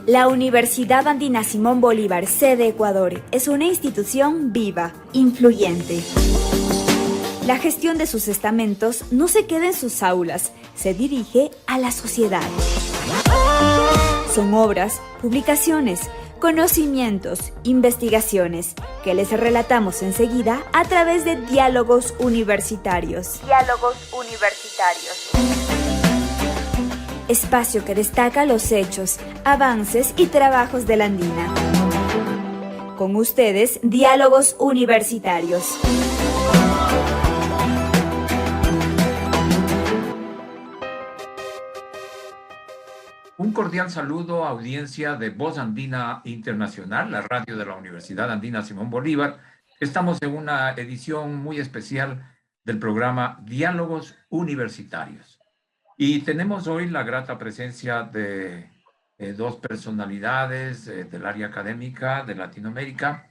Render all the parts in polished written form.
La Universidad Andina Simón Bolívar, sede Ecuador, es una institución viva, influyente. La gestión de sus estamentos no se queda en sus aulas, se dirige a la sociedad. Son obras, publicaciones, conocimientos, investigaciones, que les relatamos enseguida a través de Diálogos Universitarios. Diálogos Universitarios. Espacio que destaca los hechos, avances y trabajos de la Andina. Con ustedes, Diálogos Universitarios. Un cordial saludo a audiencia de Voz Andina Internacional, la radio de la Universidad Andina Simón Bolívar. Estamos en una edición muy especial del programa Diálogos Universitarios. Y tenemos hoy la grata presencia de dos personalidades del área académica de Latinoamérica.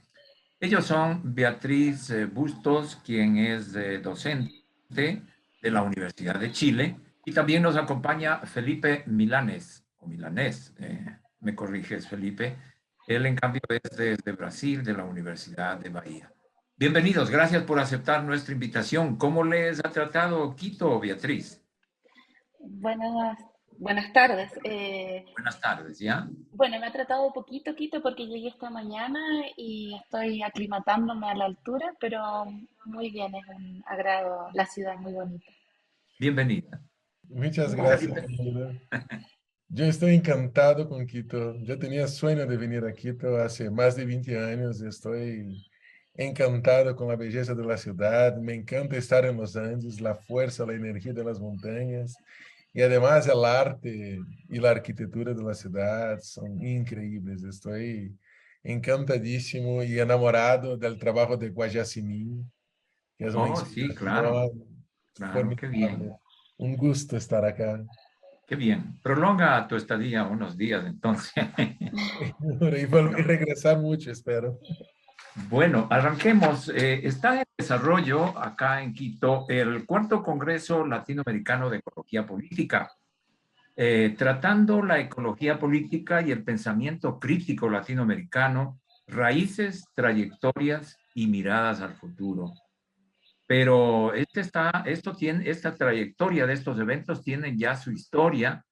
Ellos son Beatriz Bustos, quien es docente de la Universidad de Chile, y también nos acompaña Felipe Milanes, o Milanés, me corriges, Felipe. Él, en cambio, es de Brasil, de la Universidad de Bahía. Bienvenidos, gracias por aceptar nuestra invitación. ¿Cómo les ha tratado Quito, Beatriz? Buenas tardes. Buenas tardes, ¿ya? Bueno, me ha tratado poquito Quito porque llegué esta mañana y estoy aclimatándome a la altura, pero muy bien, es un agrado, la ciudad es muy bonita. Bienvenida. Muchas gracias, Felipe. querido. Yo estoy encantado con Quito. Yo tenía sueño de venir a Quito hace más de 20 años. Estoy encantado con la belleza de la ciudad. Me encanta estar en los Andes, la fuerza, la energía de las montañas. Y además el arte y la arquitectura de la ciudad son increíbles. Estoy encantadísimo y enamorado del trabajo de Guayasamín, que es una Oh, sí, claro, inspiración claro, qué formidable. bien, Un gusto estar acá. qué bien. Prolonga tu estadía unos días, entonces. Y regresar mucho, espero. Bueno, arranquemos. Está en desarrollo acá en Quito el cuarto Congreso Latinoamericano de Ecología Política, tratando la ecología política y el pensamiento crítico latinoamericano, raíces, trayectorias y miradas al futuro. Pero esta trayectoria de estos eventos tienen ya su historia.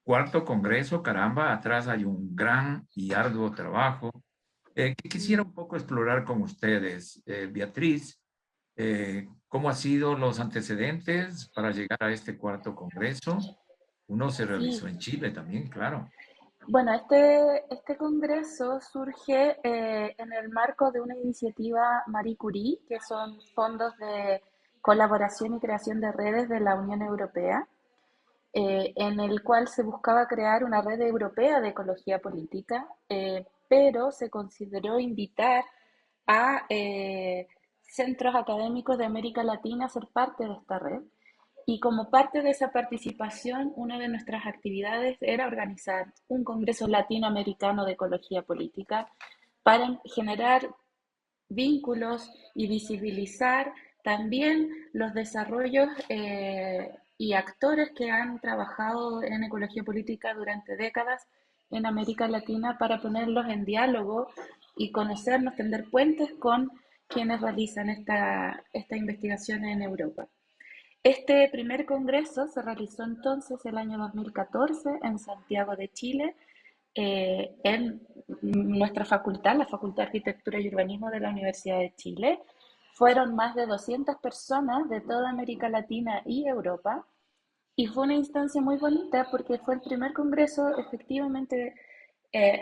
Cuarto Congreso, caramba, atrás hay un gran y arduo trabajo que quisiera un poco explorar con ustedes. Beatriz, ¿cómo han sido los antecedentes para llegar a este cuarto Congreso? Uno se realizó Sí, en Chile también, claro. bueno, este congreso surge en el marco de una iniciativa Marie Curie, que son fondos de colaboración y creación de redes de la Unión Europea. En el cual se buscaba crear una red europea de ecología política, pero se consideró invitar a centros académicos de América Latina a ser parte de esta red. Y como parte de esa participación, una de nuestras actividades era organizar un Congreso Latinoamericano de Ecología Política para generar vínculos y visibilizar también los desarrollos y actores que han trabajado en ecología política durante décadas en América Latina para ponerlos en diálogo y conocernos, tender puentes con quienes realizan esta investigación en Europa. Este primer congreso se realizó entonces el año 2014 en Santiago de Chile, en nuestra facultad, la Facultad de Arquitectura y Urbanismo de la Universidad de Chile. Fueron más de 200 personas de toda América Latina y Europa y fue una instancia muy bonita porque fue el primer congreso efectivamente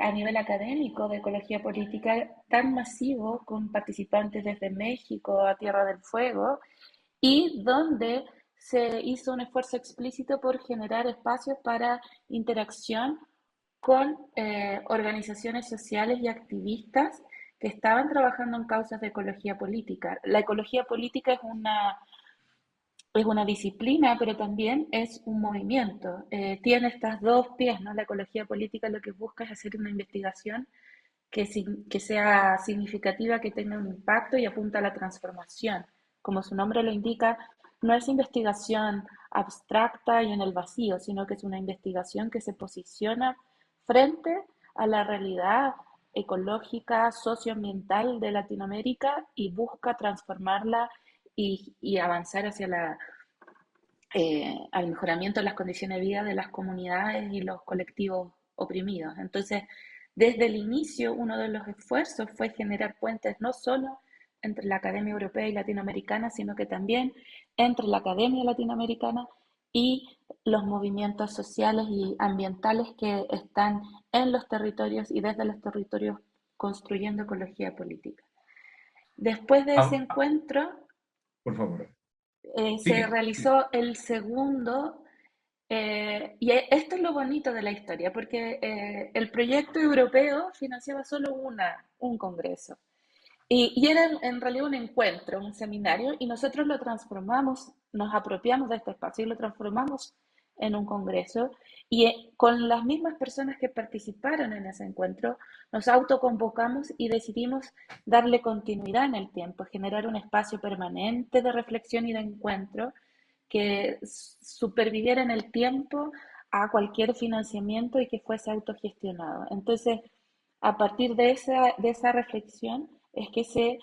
a nivel académico de ecología política tan masivo con participantes desde México a Tierra del Fuego y donde se hizo un esfuerzo explícito por generar espacios para interacción con organizaciones sociales y activistas que estaban trabajando en causas de ecología política. La ecología política es una disciplina, pero también es un movimiento. Tiene estas dos pies, ¿no? La ecología política lo que busca es hacer una investigación que sea significativa, que tenga un impacto y apunta a la transformación. Como su nombre lo indica, no es investigación abstracta y en el vacío, sino que es una investigación que se posiciona frente a la realidad ecológica, socioambiental de Latinoamérica y busca transformarla y avanzar hacia al mejoramiento de las condiciones de vida de las comunidades y los colectivos oprimidos. Entonces, desde el inicio, uno de los esfuerzos fue generar puentes no solo entre la Academia Europea y Latinoamericana, sino que también entre la Academia Latinoamericana y los movimientos sociales y ambientales que están en los territorios y desde los territorios construyendo ecología política. Después de ese encuentro, por favor, se realizó el segundo, y esto es lo bonito de la historia, porque el proyecto europeo financiaba solo un congreso. Y era en realidad un encuentro, un seminario, y nosotros lo transformamos, nos apropiamos de este espacio y lo transformamos en un congreso. Y con las mismas personas que participaron en ese encuentro, nos autoconvocamos y decidimos darle continuidad en el tiempo, generar un espacio permanente de reflexión y de encuentro que superviviera en el tiempo a cualquier financiamiento y que fuese autogestionado. Entonces, a partir de esa reflexión, es que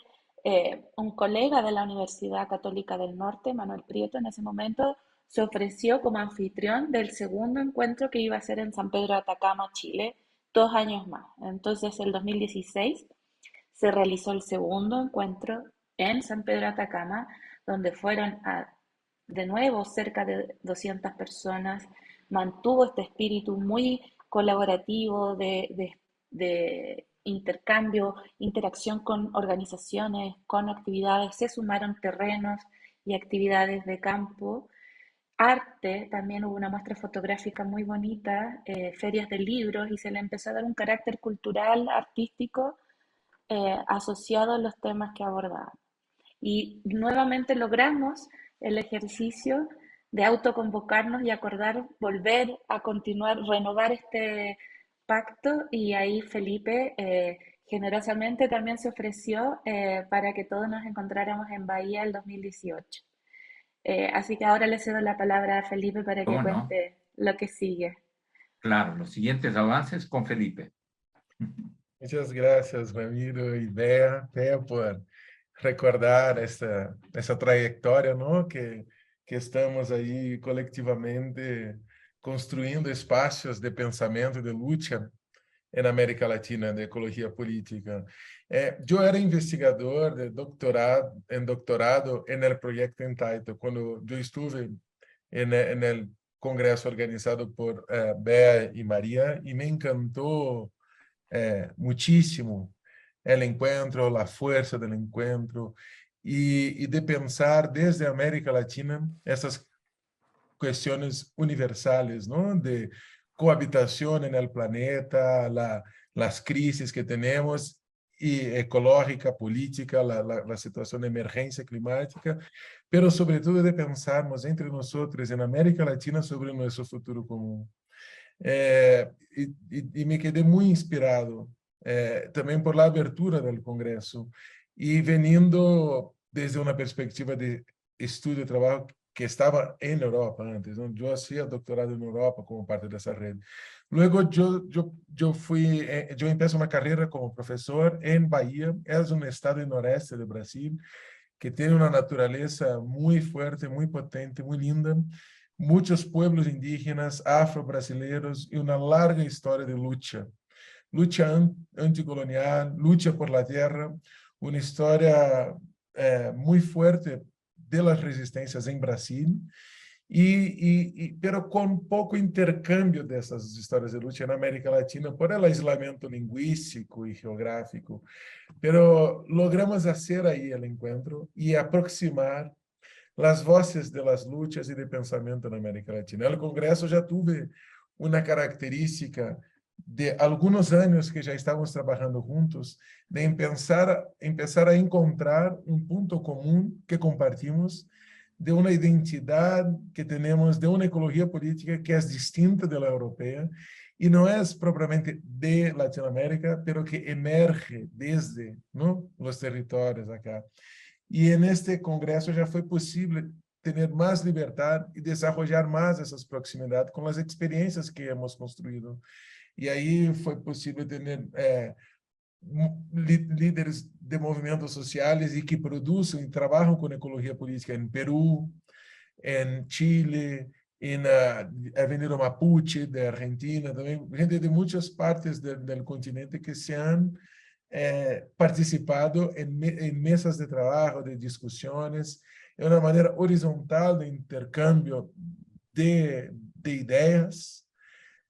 un colega de la Universidad Católica del Norte, Manuel Prieto, en ese momento se ofreció como anfitrión del segundo encuentro que iba a ser en San Pedro de Atacama, Chile, 2 años más. Entonces, el 2016 se realizó el segundo encuentro en San Pedro de Atacama, donde fueron de nuevo cerca de 200 personas. Mantuvo este espíritu muy colaborativo de intercambio, interacción con organizaciones, con actividades, se sumaron terrenos y actividades de campo. Arte, también hubo una muestra fotográfica muy bonita, ferias de libros, y se le empezó a dar un carácter cultural, artístico, asociado a los temas que abordaban. Y nuevamente logramos el ejercicio de autoconvocarnos y acordar volver a continuar, renovar este pacto, y ahí Felipe generosamente también se ofreció para que todos nos encontráramos en Bahía el 2018. Así que ahora le cedo la palabra a Felipe para que cuente lo que sigue. Claro, los siguientes avances con Felipe. Muchas gracias, Ramiro y Bea, por recordar essa trajetória, não? Que estamos aí colectivamente construindo espaços de pensamento e de luta na América Latina, de ecologia política. Eu era investigador de doutorado no projeto Entaito, quando eu estive no congresso organizado por Bea e Maria, e me encantou muchísimo el encuentro, la fuerza del encuentro y de pensar desde América Latina essas cuestiones universales, ¿no? De cohabitación en el planeta, las crisis que tenemos y ecológica, política, la situación de emergencia climática, pero sobre todo de pensarmos entre nosotros en América Latina sobre nuestro futuro común. E me quedei muito inspirado também por la abertura do congresso e venindo desde uma perspectiva de estudo e trabalho que estava em Europa antes. Eu fazia doutorado na Europa como parte dessa rede. Luego eu empecé uma carreira como professor em Bahia, é um estado do noroeste do Brasil que tem uma natureza muito forte, muito potente, muito linda. Muitos pueblos indígenas, afro-brasileiros e uma larga história de luta. Luta anticolonial, luta por la tierra, uma história muito forte de las resistências em Brasil, pero com pouco intercâmbio dessas histórias de luta na América Latina por el aislamiento lingüístico e geográfico. Pero logramos fazer aí o encontro e aproximar las voces de las luchas y de pensamiento en América Latina. El Congreso ya tuve una característica de algunos años que ya estábamos trabajando juntos, de empezar a encontrar un punto común que compartimos, de una identidad que tenemos, de una ecología política que es distinta de la europea y no es propiamente de Latinoamérica, pero que emerge desde, ¿no?, los territorios acá. Y en este congreso ya fue posible tener más libertad y desarrollar más esas proximidades con las experiencias que hemos construido. y ahí fue posible tener líderes de movimentos sociales y que producen y trabajan con ecología política en Perú, en Chile, en Avenida Mapuche de Argentina, también gente de muchas partes del continente que se han participado en mesas de trabajo, de discusiones, de una manera horizontal de intercambio de ideas,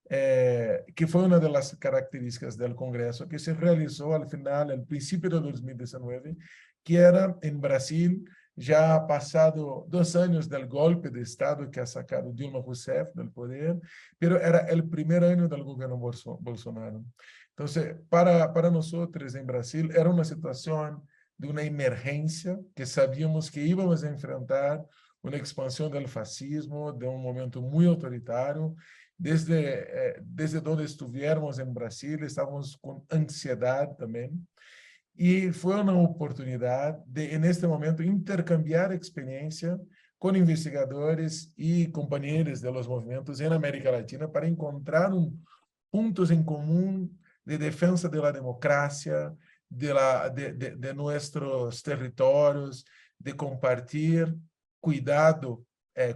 que fue una de las características del Congreso que se realizó al final, al principio de 2019, que era en Brasil, ya pasado 2 años del golpe de Estado que ha sacado Dilma Rousseff del poder, pero era el primer año del gobierno Bolsonaro. Entonces, para nosotros en Brasil era una situación de una emergencia que sabíamos que íbamos a enfrentar una expansión del fascismo, de un momento muy autoritario. Desde donde estuviéramos en Brasil, estábamos con ansiedad también. Y fue una oportunidad de, en este momento, intercambiar experiencia con investigadores y compañeros de los movimientos en América Latina para encontrar puntos en común de defensa de la democracia, de nuestros territorios, de compartir cuidado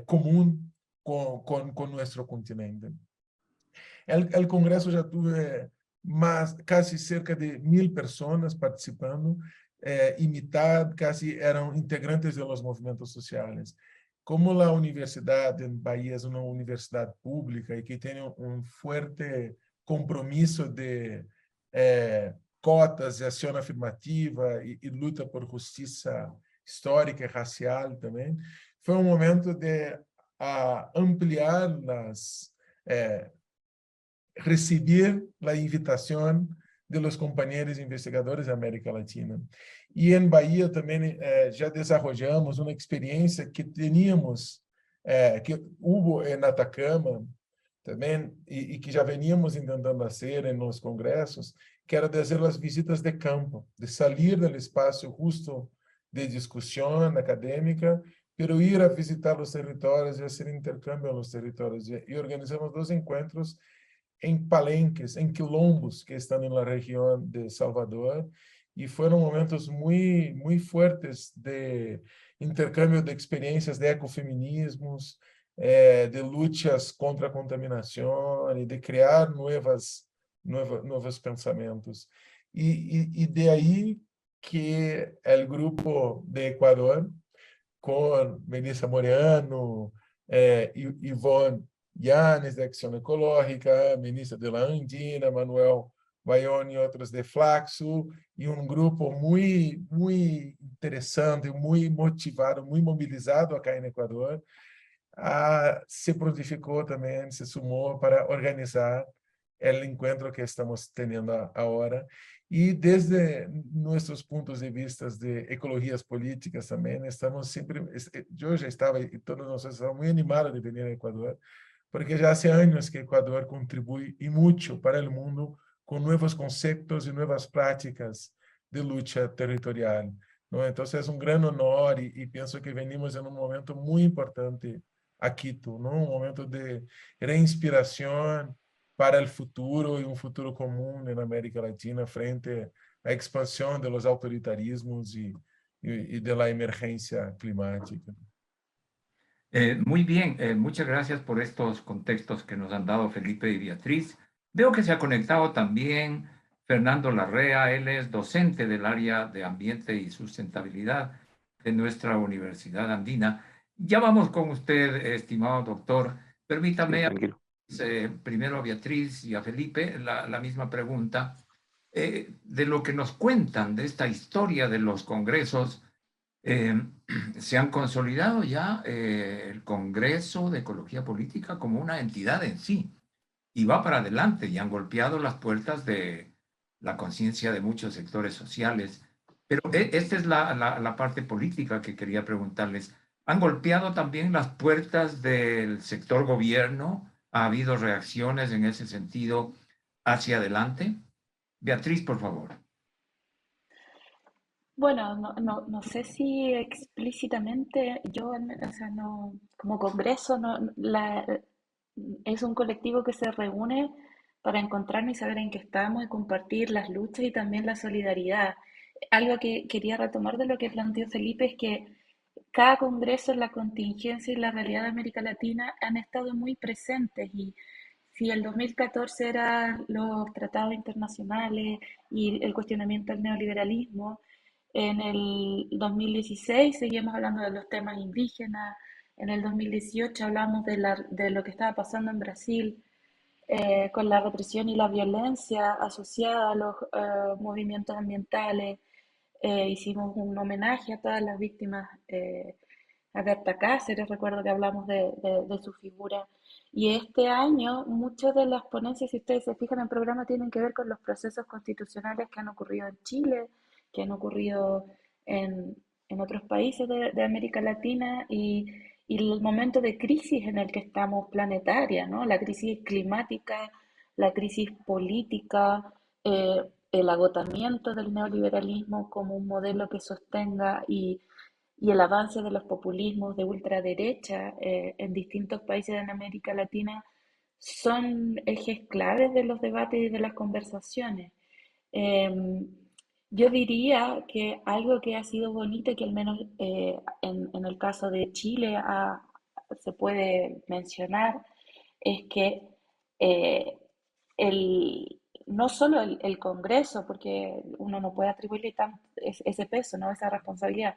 común con nuestro continente. El Congreso ya tuve casi cerca de 1.000 personas participando, y mitad casi eran integrantes de los movimientos sociales. Como la universidad en Bahía es una universidad pública y que tiene un fuerte compromiso de cotas de acción afirmativa y lucha por justicia histórica y racial también, fue un momento de ampliar recibir la invitación de los compañeros investigadores de América Latina. Y en Bahía también ya desarrollamos una experiencia que teníamos, que hubo en Atacama también, y que ya veníamos intentando hacer en los congresos, que era de hacer las visitas de campo, de salir del espacio justo de discusión académica, pero ir a visitar los territorios y hacer intercambio en los territorios. Y organizamos 2 encuentros en palenques, en quilombos que están en la región de Salvador, y fueron momentos muy fuertes de intercambio de experiencias de ecofeminismos, de luchas contra a contaminación y de crear nuevos pensamientos. Y de ahí que el grupo de Ecuador, con Melissa Moreano, Ivonne Yanes, de Acción Ecológica, ministra de la Andina, Manuel Bayoni y otros de Flaxo, y un grupo muy interesante, muy motivado, muy movilizado acá en Ecuador, se prontificó también, se sumó para organizar el encuentro que estamos teniendo ahora. Y desde nuestros puntos de vista de ecologías políticas también, estamos siempre, yo ya estaba, y todos nosotros estamos muy animados de venir a Ecuador, porque ya hace años que Ecuador contribuye y mucho para el mundo con nuevos conceptos y nuevas prácticas de lucha territorial, ¿no? Entonces es un gran honor y pienso que venimos en un momento muy importante a Quito, ¿no? Un momento de reinspiración para el futuro y un futuro común en América Latina frente a la expansión de los autoritarismos y de la emergencia climática. Muy bien, muchas gracias por estos contextos que nos han dado Felipe y Beatriz. Veo que se ha conectado también Fernando Larrea, él es docente del área de ambiente y sustentabilidad de nuestra Universidad Andina. Ya vamos con usted, estimado doctor. Permítame, primero a Beatriz y a Felipe, la misma pregunta. De lo que nos cuentan de esta historia de los congresos, se han consolidado ya el Congreso de Ecología Política como una entidad en sí, y va para adelante, y han golpeado las puertas de la conciencia de muchos sectores sociales. Pero esta es la parte política que quería preguntarles. ¿Han golpeado también las puertas del sector gobierno? ¿Ha habido reacciones en ese sentido hacia adelante? Beatriz, por favor. Bueno, no sé si explícitamente yo, o sea, no, como Congreso, es un colectivo que se reúne para encontrarnos y saber en qué estamos y compartir las luchas y también la solidaridad. Algo que quería retomar de lo que planteó Felipe es que cada congreso, la contingencia y la realidad de América Latina han estado muy presentes y si el 2014 eran los tratados internacionales y el cuestionamiento al neoliberalismo, en el 2016 seguimos hablando de los temas indígenas, en el 2018 hablamos de lo que estaba pasando en Brasil, con la represión y la violencia asociada a los movimientos ambientales. Hicimos un homenaje a todas las víctimas, a Berta Cáceres, recuerdo que hablamos de su figura. Y este año muchas de las ponencias, si ustedes se fijan en el programa, tienen que ver con los procesos constitucionales que han ocurrido en Chile, que han ocurrido en otros países de América Latina y el momento de crisis en el que estamos planetaria, ¿no? La crisis climática, la crisis política, el agotamiento del neoliberalismo como un modelo que sostenga y el avance de los populismos de ultraderecha en distintos países de América Latina son ejes claves de los debates y de las conversaciones. Eh, yo diría que algo que ha sido bonito y que al menos en el caso de Chile se puede mencionar es que eh, no solo el Congreso, porque uno no puede atribuirle ese peso, ¿no? Esa responsabilidad,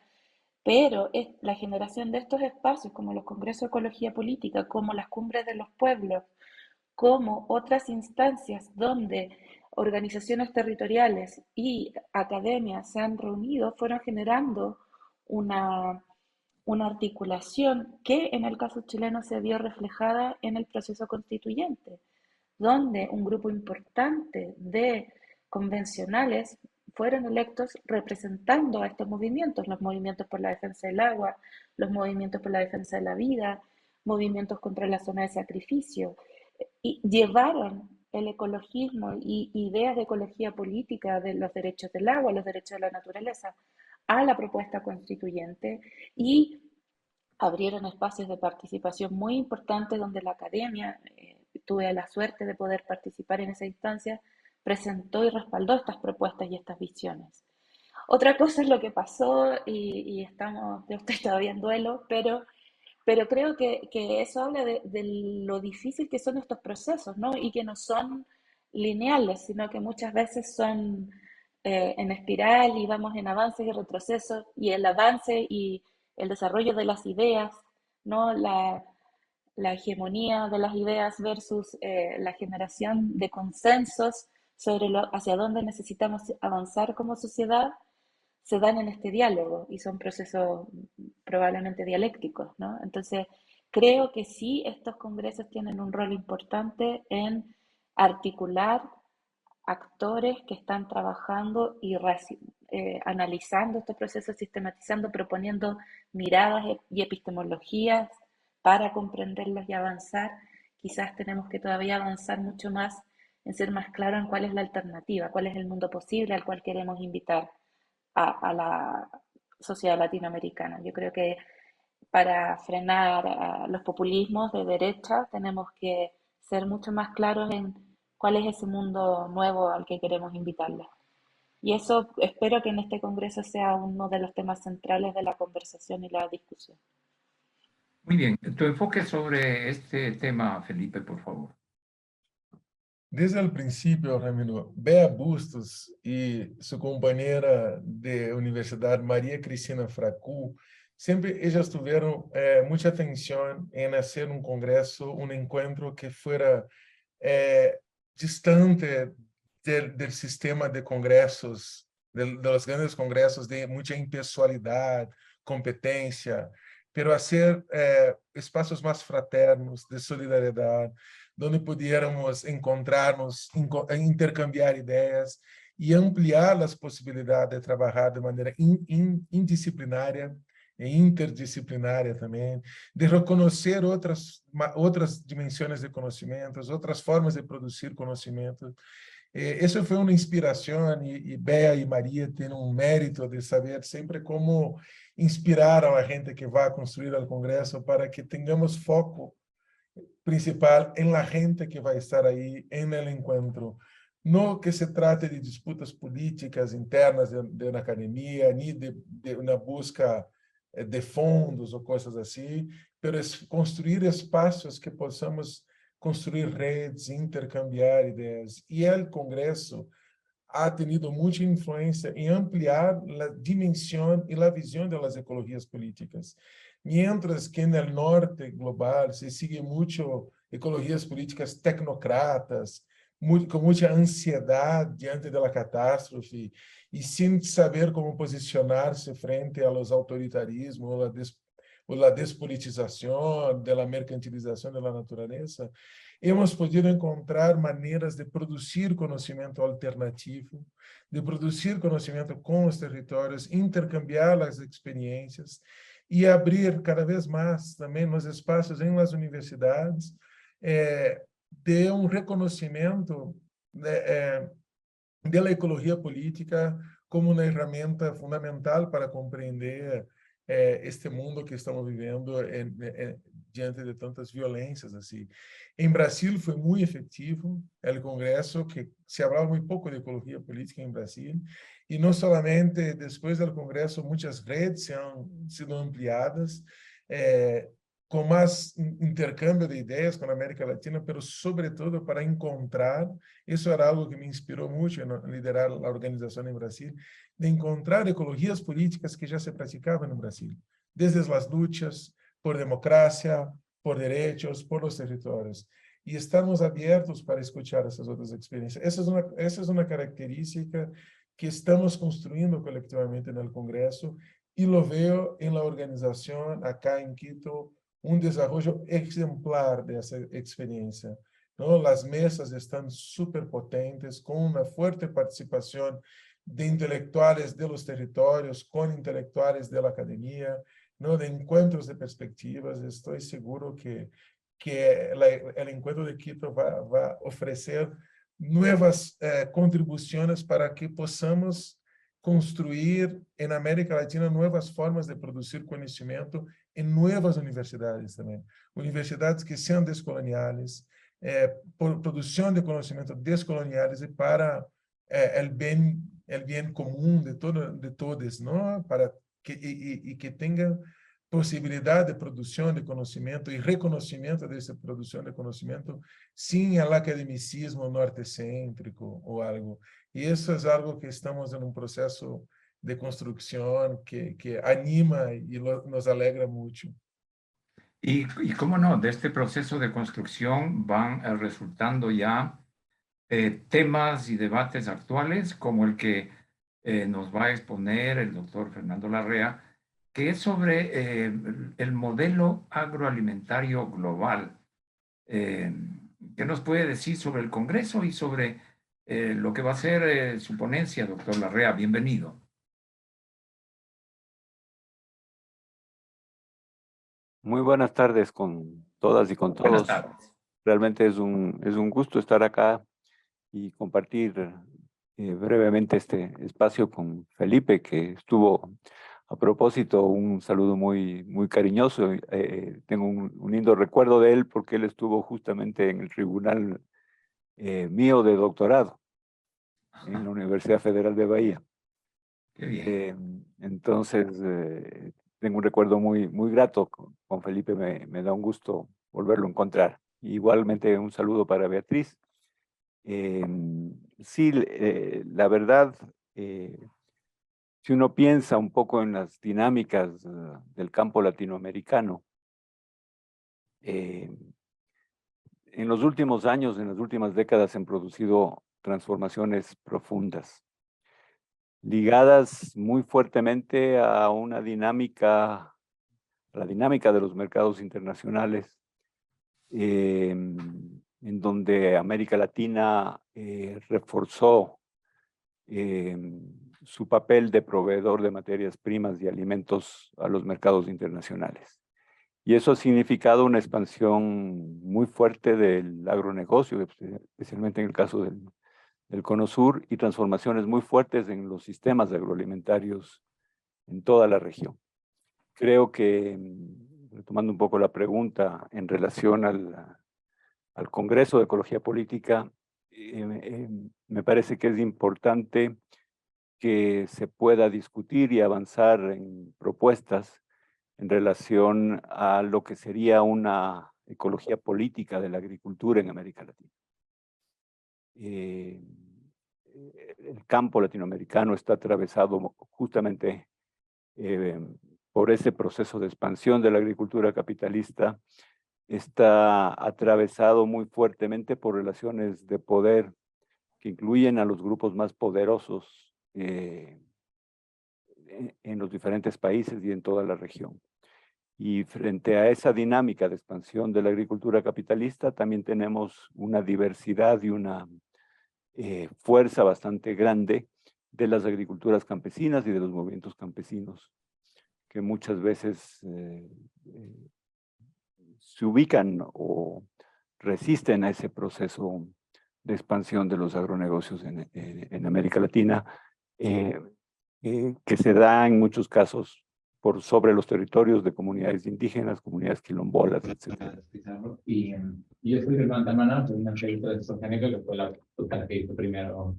pero es la generación de estos espacios, como los congresos de ecología política, como las cumbres de los pueblos, como otras instancias donde organizaciones territoriales y academias se han reunido, fueron generando una, una articulación que en el caso chileno se vio reflejada en el proceso constituyente, donde un grupo importante de convencionales fueron electos representando a estos movimientos, los movimientos por la defensa del agua, los movimientos por la defensa de la vida, movimientos contra la zona de sacrificio, y llevaron el ecologismo y ideas de ecología política de los derechos del agua, los derechos de la naturaleza, a la propuesta constituyente y abrieron espacios de participación muy importantes donde la academia, tuve la suerte de poder participar en esa instancia, presentó y respaldó estas propuestas y estas visiones. Otra cosa es lo que pasó yo estoy todavía en duelo, pero creo que eso habla de lo difícil que son estos procesos, ¿no? Y que no son lineales, sino que muchas veces son en espiral y vamos en avances y retrocesos, y el avance y el desarrollo de las ideas, ¿no? La hegemonía de las ideas versus la generación de consensos sobre hacia dónde necesitamos avanzar como sociedad, se dan en este diálogo y son procesos probablemente dialécticos, ¿no? Entonces, creo que sí, estos congresos tienen un rol importante en articular actores que están trabajando y analizando estos procesos, sistematizando, proponiendo miradas y epistemologías para comprenderlos y avanzar. Quizás tenemos que todavía avanzar mucho más en ser más claros en cuál es la alternativa, cuál es el mundo posible al cual queremos invitar a la sociedad latinoamericana. Yo creo que para frenar los populismos de derecha tenemos que ser mucho más claros en cuál es ese mundo nuevo al que queremos invitarla. Y eso espero que en este congreso sea uno de los temas centrales de la conversación y la discusión. Muy bien, tu enfoque sobre este tema, Felipe, por favor. Desde el principio, Ramiro, Bea Bustos y su compañera de universidad, María Cristina Fracú, siempre ellas tuvieron mucha atención en hacer un congreso, un encuentro que fuera distante del sistema de congresos, de los grandes congresos de mucha impessoalidad, competencia, pero hacer espaços mais fraternos, de solidariedade, onde pudiéramos encontrarnos, intercambiar ideias e ampliar as possibilidades de trabalhar de maneira indisciplinária e interdisciplinária também, de reconhecer outras dimensões de conhecimentos, outras formas de produzir conhecimento. Isso foi uma inspiração e Bea e Maria têm um mérito de saber sempre como inspirar a gente que vai construir o Congresso para que tenhamos foco principal en la gente que va a estar ahí en el encuentro. No que se trate de disputas políticas internas de una academia, ni de una busca de fondos o cosas así, pero es construir espacios que possamos construir redes, intercambiar ideas. Y el Congreso ha tenido mucha influencia en ampliar la dimensión y la visión de las ecologías políticas. Mientras que en el norte global se sigue mucho ecologías políticas tecnocratas, con mucha ansiedad diante de la catástrofe y sin saber cómo posicionarse frente a los autoritarismos o la despolitización, de la mercantilización de la naturaleza, hemos podido encontrar maneiras de produzir conhecimento alternativo, de produzir conhecimento com os territórios, intercambiar as experiências e abrir cada vez mais também nos espaços em las universidades de um reconhecimento da ecologia política como uma ferramenta fundamental para compreender este mundo que estamos vivendo diante de tantas violências assim. Em Brasil foi muito efetivo o Congresso, que se falava muito pouco de ecologia política em Brasil, e não somente depois do Congresso, muitas redes han sido ampliadas, com mais intercâmbio de ideias com a América Latina, mas sobretudo para encontrar, isso era algo que me inspirou muito em liderar a organização em Brasil, de encontrar ecologias políticas que já se praticavam no Brasil, desde as lutas por democracia, por direitos, por os territórios. E estamos abertos para escutar essas outras experiências. Essa é uma característica que estamos construindo coletivamente no Congresso e lo veo em la organização acá em Quito, um desenvolvimento exemplar dessa experiência. ¿No? As mesas estão super potentes, com uma forte participação de intelectuales de los territorios, con intelectuales de la academia, ¿no? De encuentros de perspectivas. Estoy seguro que el encuentro de Quito va a ofrecer nuevas contribuciones para que podamos construir en América Latina nuevas formas de producir conocimiento en nuevas universidades también. Universidades que sean descoloniales, producción de conocimiento descoloniales y para el bien común de todos, ¿no? Para que tengan posibilidad de producción de conocimiento y reconocimiento de esa producción de conocimiento sin el academicismo nortecéntrico o algo. Y eso es algo que estamos en un proceso de construcción que anima y nos alegra mucho. Y cómo no, de este proceso de construcción van resultando ya temas y debates actuales como el que nos va a exponer el doctor Fernando Larrea, que es sobre el modelo agroalimentario global. ¿Qué nos puede decir sobre el Congreso y sobre lo que va a ser su ponencia, doctor Larrea? Bienvenido. Muy buenas tardes con todas y con todos. Buenas tardes. Realmente es un gusto estar acá y compartir brevemente este espacio con Felipe, que estuvo a propósito, un saludo muy cariñoso. Tengo un lindo recuerdo de él porque él estuvo justamente en el tribunal mío de doctorado en la Universidad Federal de Bahía. Qué bien. Entonces, tengo un recuerdo muy grato con Felipe, me da un gusto volverlo a encontrar. Igualmente un saludo para Beatriz. Sí, la verdad, si uno piensa un poco en las dinámicas del campo latinoamericano, en los últimos años, en las últimas décadas se han producido transformaciones profundas, ligadas muy fuertemente a una dinámica, la dinámica de los mercados internacionales, en donde América Latina reforzó su papel de proveedor de materias primas y alimentos a los mercados internacionales. Y eso ha significado una expansión muy fuerte del agronegocio, especialmente en el caso del Cono Sur, y transformaciones muy fuertes en los sistemas agroalimentarios en toda la región. Creo que retomando un poco la pregunta en relación al Congreso de Ecología Política, me parece que es importante que se pueda discutir y avanzar en propuestas en relación a lo que sería una ecología política de la agricultura en América Latina. El campo latinoamericano está atravesado justamente por ese proceso de expansión de la agricultura capitalista, está atravesado muy fuertemente por relaciones de poder que incluyen a los grupos más poderosos en los diferentes países y en toda la región. Y frente a esa dinámica de expansión de la agricultura capitalista, también tenemos una diversidad y una fuerza bastante grande de las agriculturas campesinas y de los movimientos campesinos, que muchas veces se ubican o resisten a ese proceso de expansión de los agronegocios en América Latina, que se da en muchos casos por sobre los territorios de comunidades indígenas, comunidades quilombolas, etc. Y yo soy Germán Tamana, soy un proyecto de Sostenible, que fue la que hizo primero.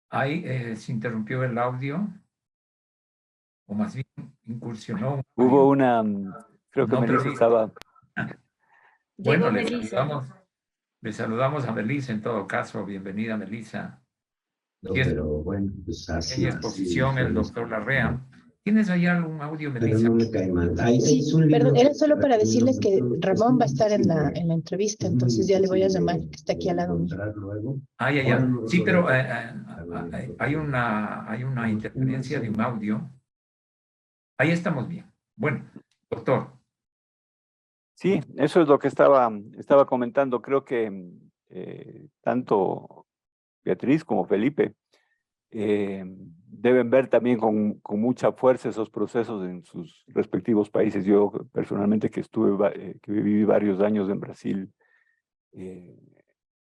Ahí se interrumpió el audio, o más bien incursionó. Hubo una, creo que No Melissa previsto. estaba... Bueno, Llegó Melissa. le saludamos a Melissa en todo caso. Bienvenida, Melissa. No, Y es pero bueno, pues en exposición el doctor Larrea. ¿Tienes ahí algún audio, Pero Melissa? no me cae mal. Sí, perdón, era solo para decirles que Ramón va a estar en la entrevista, entonces ya le voy a llamar, que está aquí al lado mío. Ah, ya. Sí, pero hay una interferencia de un audio. Ahí estamos bien. Bueno, doctor. Sí, eso es lo que estaba comentando. Creo que tanto Beatriz como Felipe deben ver también con mucha fuerza esos procesos en sus respectivos países. Yo personalmente que viví varios años en Brasil,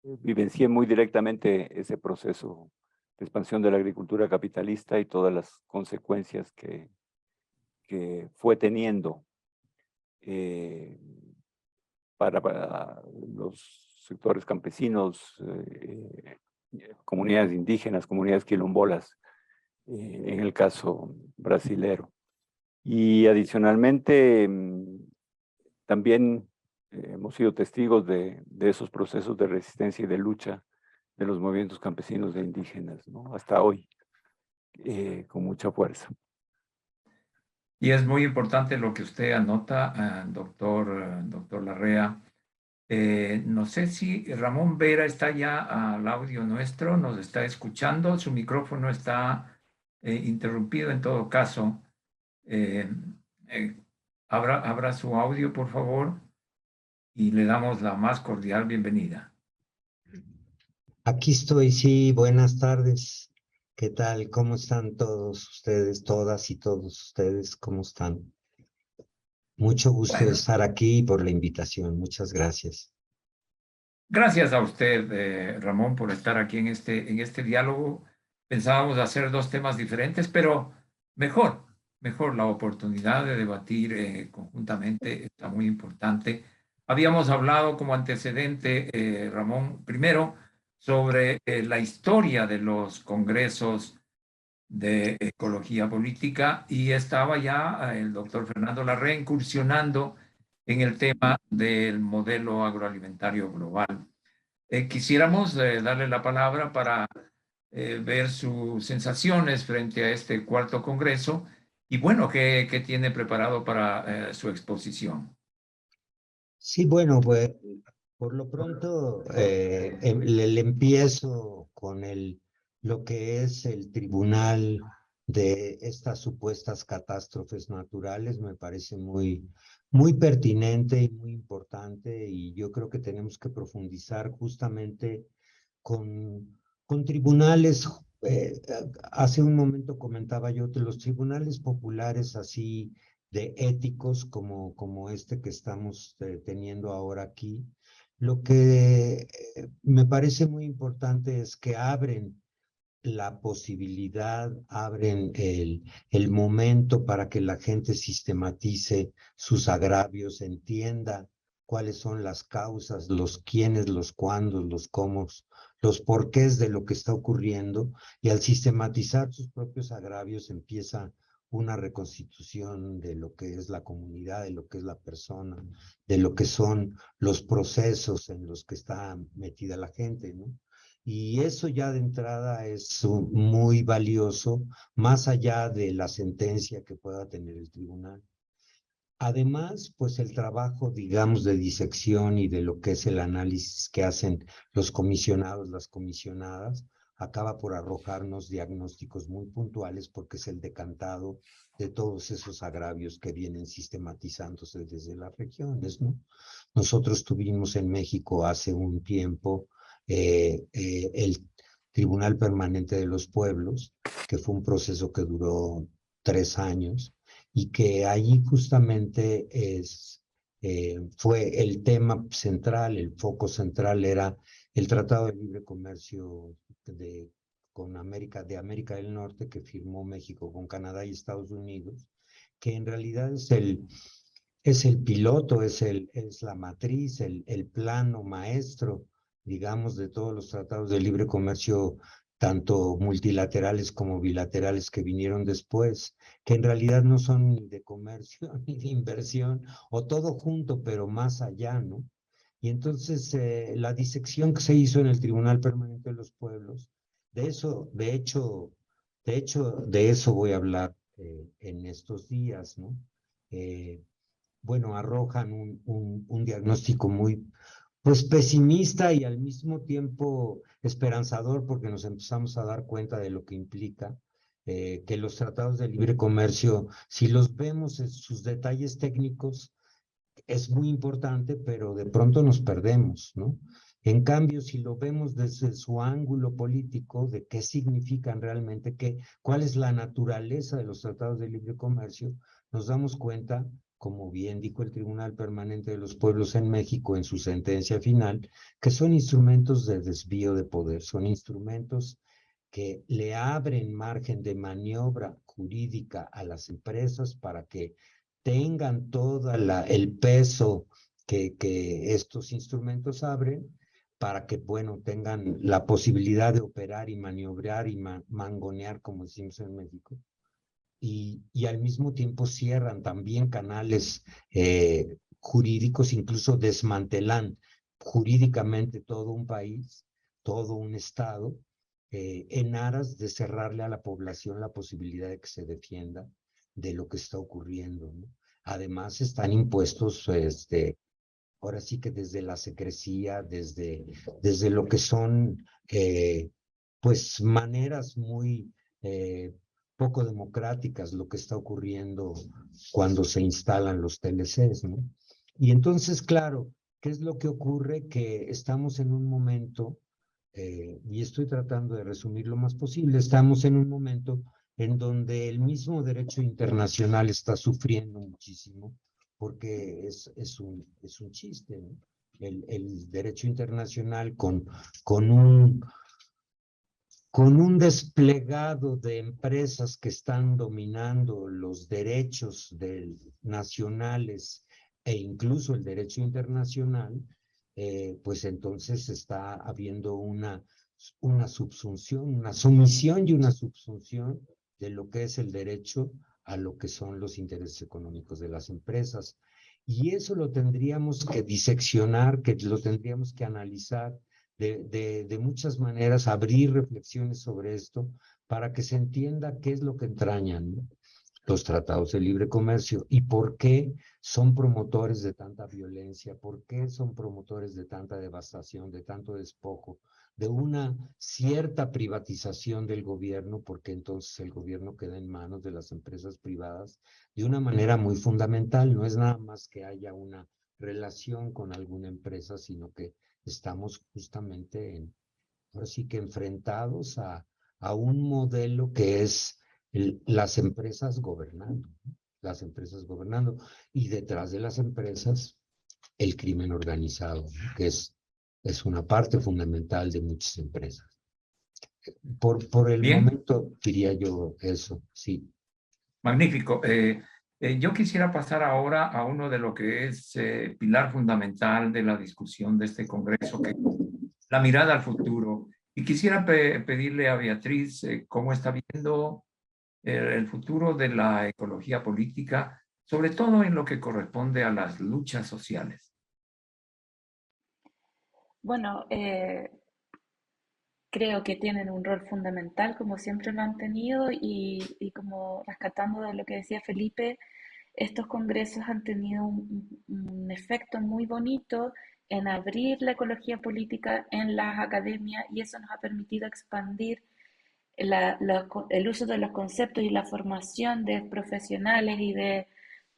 vivencié muy directamente ese proceso de expansión de la agricultura capitalista y todas las consecuencias que fue teniendo para los sectores campesinos, comunidades indígenas, comunidades quilombolas, en el caso brasilero. Y adicionalmente, también hemos sido testigos de esos procesos de resistencia y de lucha de los movimientos campesinos e indígenas, ¿no? Hasta hoy, con mucha fuerza. Y es muy importante lo que usted anota, doctor Larrea. No sé si Ramón Vera está ya al audio nuestro, nos está escuchando, su micrófono está interrumpido en todo caso. Abra su audio, por favor, y le damos la más cordial bienvenida. Aquí estoy, sí, buenas tardes. ¿Qué tal? ¿Cómo están todos ustedes, todas y todos ustedes? ¿Cómo están? Mucho gusto de estar aquí y por la invitación. Muchas gracias. Gracias a usted, Ramón, por estar aquí en este diálogo. Pensábamos hacer dos temas diferentes, pero mejor la oportunidad de debatir conjuntamente está muy importante. Habíamos hablado como antecedente, Ramón, primero sobre la historia de los congresos de ecología política y estaba ya el doctor Fernando Larrea incursionando en el tema del modelo agroalimentario global. Quisiéramos darle la palabra para ver sus sensaciones frente a este cuarto congreso y bueno, ¿qué tiene preparado para su exposición? Sí, bueno, pues por lo pronto le empiezo con lo que es el tribunal de estas supuestas catástrofes naturales. Me parece muy pertinente y muy importante, y yo creo que tenemos que profundizar justamente con tribunales. Hace un momento comentaba yo que los tribunales populares así de éticos como este que estamos teniendo ahora aquí, lo que me parece muy importante es que abren la posibilidad, abren el momento para que la gente sistematice sus agravios, entienda cuáles son las causas, los quiénes, los cuándos, los cómo, los porqués de lo que está ocurriendo, y al sistematizar sus propios agravios empieza una reconstitución de lo que es la comunidad, de lo que es la persona, de lo que son los procesos en los que está metida la gente, ¿no? Y eso ya de entrada es muy valioso, más allá de la sentencia que pueda tener el tribunal. Además, pues el trabajo, digamos, de disección y de lo que es el análisis que hacen los comisionados, las comisionadas, acaba por arrojarnos diagnósticos muy puntuales porque es el decantado de todos esos agravios que vienen sistematizándose desde las regiones, ¿no? Nosotros tuvimos en México hace un tiempo el Tribunal Permanente de los Pueblos, que fue un proceso que duró 3 años, y que allí justamente fue el tema central, el foco central era el Tratado de Libre Comercio de América del Norte que firmó México con Canadá y Estados Unidos, que en realidad es el piloto, es la matriz, el plano maestro, digamos, de todos los tratados de libre comercio, tanto multilaterales como bilaterales que vinieron después, que en realidad no son ni de comercio ni de inversión, o todo junto, pero más allá, ¿no? Y entonces la disección que se hizo en el Tribunal Permanente de los Pueblos, de eso voy a hablar en estos días, ¿no? Bueno, arrojan un diagnóstico muy, pues, pesimista y al mismo tiempo esperanzador, porque nos empezamos a dar cuenta de lo que implica que los tratados de libre comercio, si los vemos en sus detalles técnicos, es muy importante, pero de pronto nos perdemos, ¿no? En cambio, si lo vemos desde su ángulo político, de qué significan realmente, cuál es la naturaleza de los tratados de libre comercio, nos damos cuenta, como bien dijo el Tribunal Permanente de los Pueblos en México en su sentencia final, que son instrumentos de desvío de poder, son instrumentos que le abren margen de maniobra jurídica a las empresas para que tengan todo el peso que estos instrumentos abren, para que, bueno, tengan la posibilidad de operar y maniobrar y mangonear, como decimos en México, y al mismo tiempo cierran también canales jurídicos, incluso desmantelan jurídicamente todo un país, todo un estado, en aras de cerrarle a la población la posibilidad de que se defienda de lo que está ocurriendo, ¿no? Además están impuestos, ahora sí que desde la secrecía, desde lo que son, pues, maneras muy poco democráticas, lo que está ocurriendo cuando se instalan los TLCs, ¿no? Y entonces, claro, ¿qué es lo que ocurre? Que estamos en un momento, y estoy tratando de resumir lo más posible, estamos en un momento en donde el mismo derecho internacional está sufriendo muchísimo, porque es un chiste, ¿no? El derecho internacional con un desplegado de empresas que están dominando los derechos nacionales e incluso el derecho internacional, pues entonces está habiendo una subsunción, una sumisión y una subsunción de lo que es el derecho a lo que son los intereses económicos de las empresas. Y eso lo tendríamos que diseccionar, que lo tendríamos que analizar de muchas maneras, abrir reflexiones sobre esto para que se entienda qué es lo que entrañan, ¿no?, los tratados de libre comercio y por qué son promotores de tanta violencia, por qué son promotores de tanta devastación, de tanto despojo, de una cierta privatización del gobierno, porque entonces el gobierno queda en manos de las empresas privadas de una manera muy fundamental. No es nada más que haya una relación con alguna empresa, sino que estamos justamente ahora sí que enfrentados a un modelo que es las empresas gobernando, y detrás de las empresas el crimen organizado, ¿no?, que es una parte fundamental de muchas empresas. por el Bien. momento diría yo eso, sí. Magnífico. Yo quisiera pasar ahora a uno de lo que es pilar fundamental de la discusión de este Congreso, que es la mirada al futuro. Y quisiera pedirle a Beatriz cómo está viendo el futuro de la ecología política, sobre todo en lo que corresponde a las luchas sociales. Bueno, creo que tienen un rol fundamental, como siempre lo han tenido, y como rescatando de lo que decía Felipe, estos congresos han tenido un efecto muy bonito en abrir la ecología política en las academias y eso nos ha permitido expandir el uso de los conceptos y la formación de profesionales y de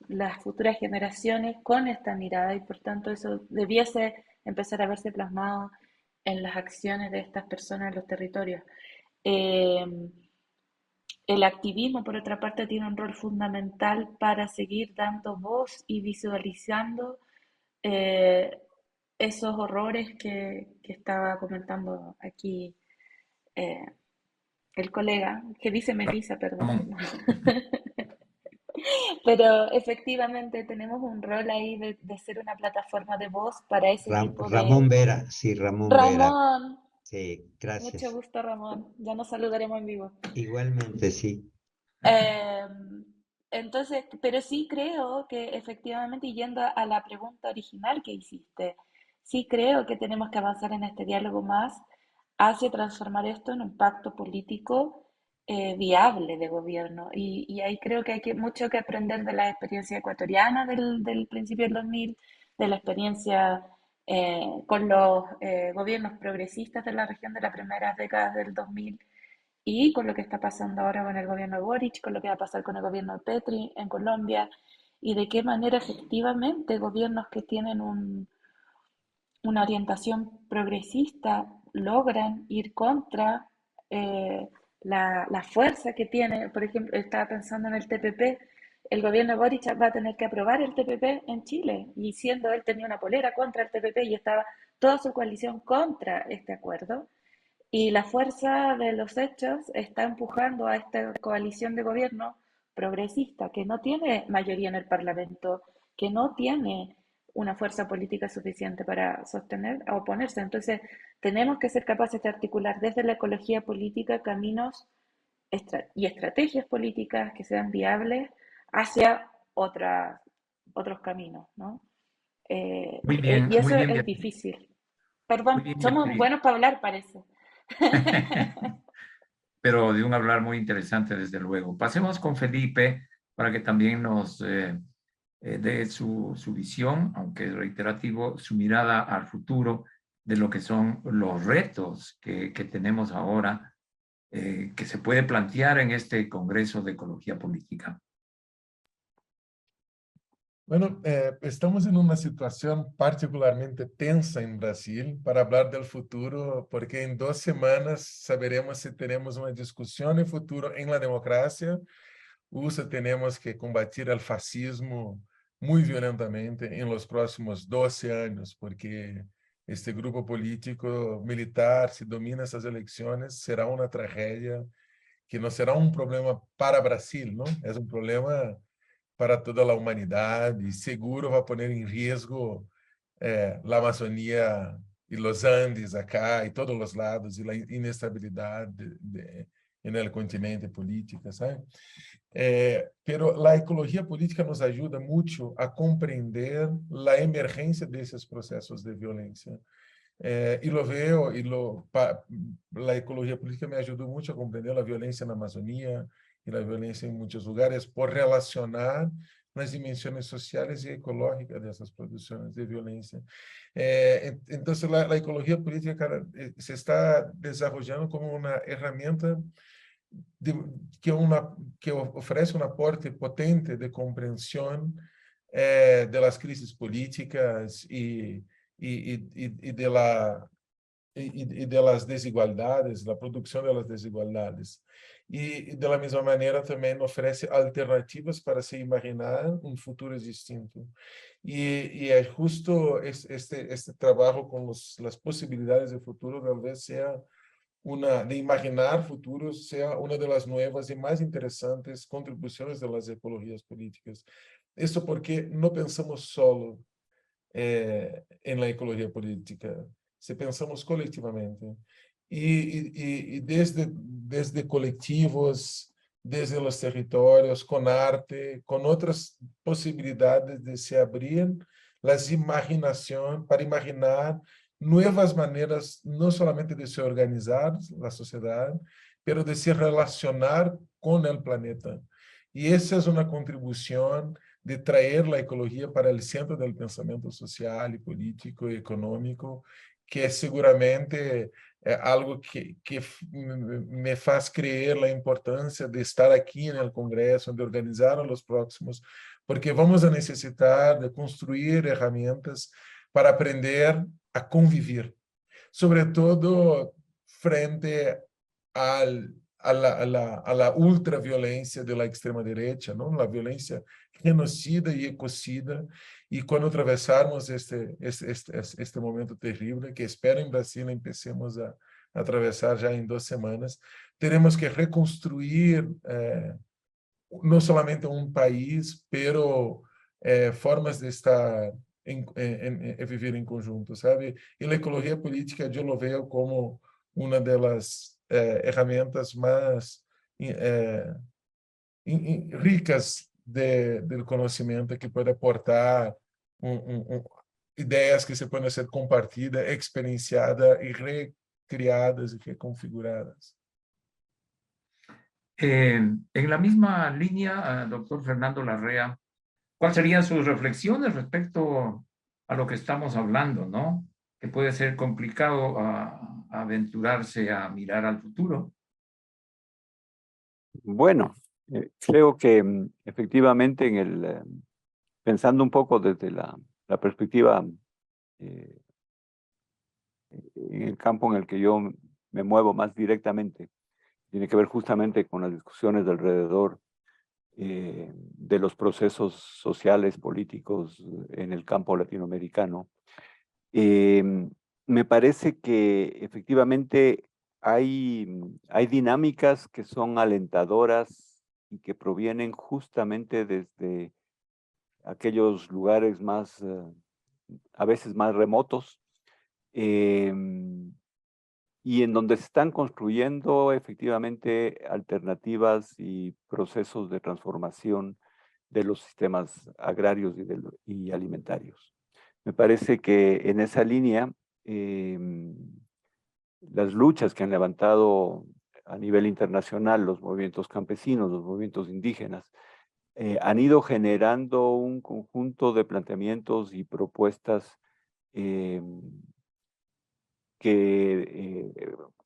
las futuras generaciones con esta mirada y por tanto eso debiese empezar a verse plasmado en las acciones de estas personas en los territorios. Eh, el activismo, por otra parte, tiene un rol fundamental para seguir dando voz y visualizando eh, esos horrores que estaba comentando aquí eh, el colega, que dice Melissa, perdón. Ramón. Pero efectivamente tenemos un rol ahí de ser una plataforma de voz para ese tipo de... Ramón Vera, sí, Ramón Vera. Ramón, Sí, mucho gracias. gusto Ramón, ya nos saludaremos en vivo. Igualmente, sí. Eh, entonces, pero sí creo que efectivamente, y yendo a la pregunta original que hiciste, sí creo que tenemos que avanzar en este diálogo más hacia transformar esto en un pacto político viable de gobierno. Y ahí creo que hay mucho que aprender de la experiencia ecuatoriana del principio del 2000, de la experiencia con los gobiernos progresistas de la región de las primeras décadas del 2000 y con lo que está pasando ahora con el gobierno de Boric, con lo que va a pasar con el gobierno de Petri en Colombia, y de qué manera efectivamente gobiernos que tienen una orientación progresista logran ir contra la fuerza que tiene. Por ejemplo, estaba pensando en el TPP. El gobierno de Boric va a tener que aprobar el TPP en Chile, y siendo él tenía una polera contra el TPP y estaba toda su coalición contra este acuerdo. Y la fuerza de los hechos está empujando a esta coalición de gobierno progresista que no tiene mayoría en el Parlamento, que no tiene una fuerza política suficiente para sostener o oponerse. Entonces, tenemos que ser capaces de articular desde la ecología política caminos y estrategias políticas que sean viables hacia otros caminos, ¿no? Y Muy eso bien, es Beatriz. difícil. Muy Perdón, bien, somos Beatriz. buenos para hablar, parece. Pero de un hablar muy interesante, desde luego. Pasemos con Felipe para que también nos dé su visión, aunque es reiterativo, su mirada al futuro de lo que son los retos que tenemos ahora, que se puede plantear en este Congreso de Ecología Política. Bueno, estamos en una situación particularmente tensa en Brasil para hablar del futuro, porque en 2 semanas saberemos si tenemos una discusión de futuro en la democracia o si tenemos que combatir el fascismo muy violentamente en los próximos 12 años, porque este grupo político militar, si domina esas elecciones, será una tragedia que no será un problema para Brasil, ¿no? Es un problema para toda a humanidade e seguro vai pôr em risco a Amazônia e os Andes acá e todos os lados e a inestabilidade no continente política, sabe? Pero a ecologia política nos ajuda muito a compreender a emergência desses processos de violência. E lo veo, a ecologia política me ajudou muito a compreender a violência na Amazônia e a violência em muitos lugares por relacionar nas dimensões sociais e ecológicas dessas produções de violência. Então, a ecologia política, cara, se está desenvolvendo como uma ferramenta que oferece um aporte potente de compreensão das crises políticas e de las desigualdades, la producción de las desigualdades. Y de la misma manera también ofrece alternativas para se imaginar un futuro distinto. Y es justo este trabajo con las posibilidades de futuro tal vez sea de imaginar futuros sea una de las nuevas y más interesantes contribuciones de las ecologías políticas. Esto porque no pensamos solo en la ecología política, si pensamos colectivamente. Y desde colectivos, desde los territorios, con arte, con otras posibilidades de se abrir las imaginación para imaginar nuevas maneras, no solamente de se organizar la sociedad, pero de se relacionar con el planeta. Y esa es una contribución de traer la ecología para el centro del pensamiento social y político y económico, que es seguramente algo que me faz creer la importancia de estar aquí en el Congreso, de organizar a los próximos, porque vamos a necesitar de construir herramientas para aprender a convivir, sobre todo frente a la ultraviolência da extrema-direita, não? A violência genocida e ecocida. E quando atravessarmos este momento terrível, que espero em Brasil empecemos a atravessar já em 2 semanas, teremos que reconstruir não somente um país, pero formas de estar viver em conjunto, sabe? E a ecologia política eu lo vejo como uma das herramientas más ricas del conocimiento, que puede aportar ideas que se pueden ser compartidas, experienciadas y recriadas y reconfiguradas. En la misma línea, doctor Fernando Larrea, ¿cuáles serían sus reflexiones respecto a lo que estamos hablando, ¿no? Que puede ser complicado aventurarse a mirar al futuro. Bueno, creo que efectivamente pensando un poco desde la perspectiva en el campo en el que yo me muevo más directamente, tiene que ver justamente con las discusiones alrededor de los procesos sociales, políticos en el campo latinoamericano. Me parece que efectivamente hay dinámicas que son alentadoras y que provienen justamente desde aquellos lugares más, a veces más remotos, y en donde se están construyendo efectivamente alternativas y procesos de transformación de los sistemas agrarios y alimentarios. Me parece que en esa línea, las luchas que han levantado a nivel internacional los movimientos campesinos, los movimientos indígenas, han ido generando un conjunto de planteamientos y propuestas que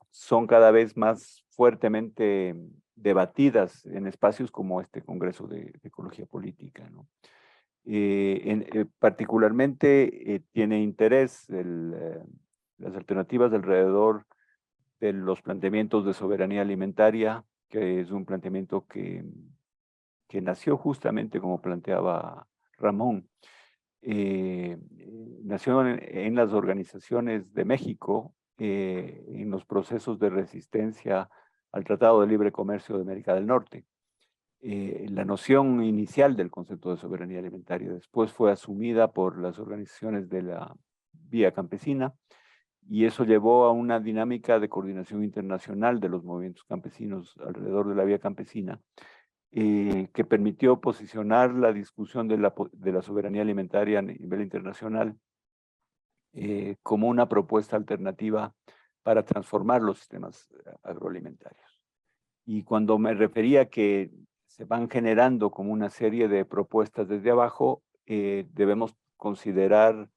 son cada vez más fuertemente debatidas en espacios como este Congreso de Ecología Política, ¿no? Particularmente tiene interés las alternativas alrededor de los planteamientos de soberanía alimentaria, que es un planteamiento que nació justamente como planteaba Ramón. Nació en las organizaciones de México, en los procesos de resistencia al Tratado de Libre Comercio de América del Norte. La noción inicial del concepto de soberanía alimentaria después fue asumida por las organizaciones de la Vía Campesina, y eso llevó a una dinámica de coordinación internacional de los movimientos campesinos alrededor de la Vía Campesina, que permitió posicionar la discusión de la soberanía alimentaria a nivel internacional como una propuesta alternativa para transformar los sistemas agroalimentarios. Y cuando me refería a que se van generando como una serie de propuestas desde abajo, debemos considerar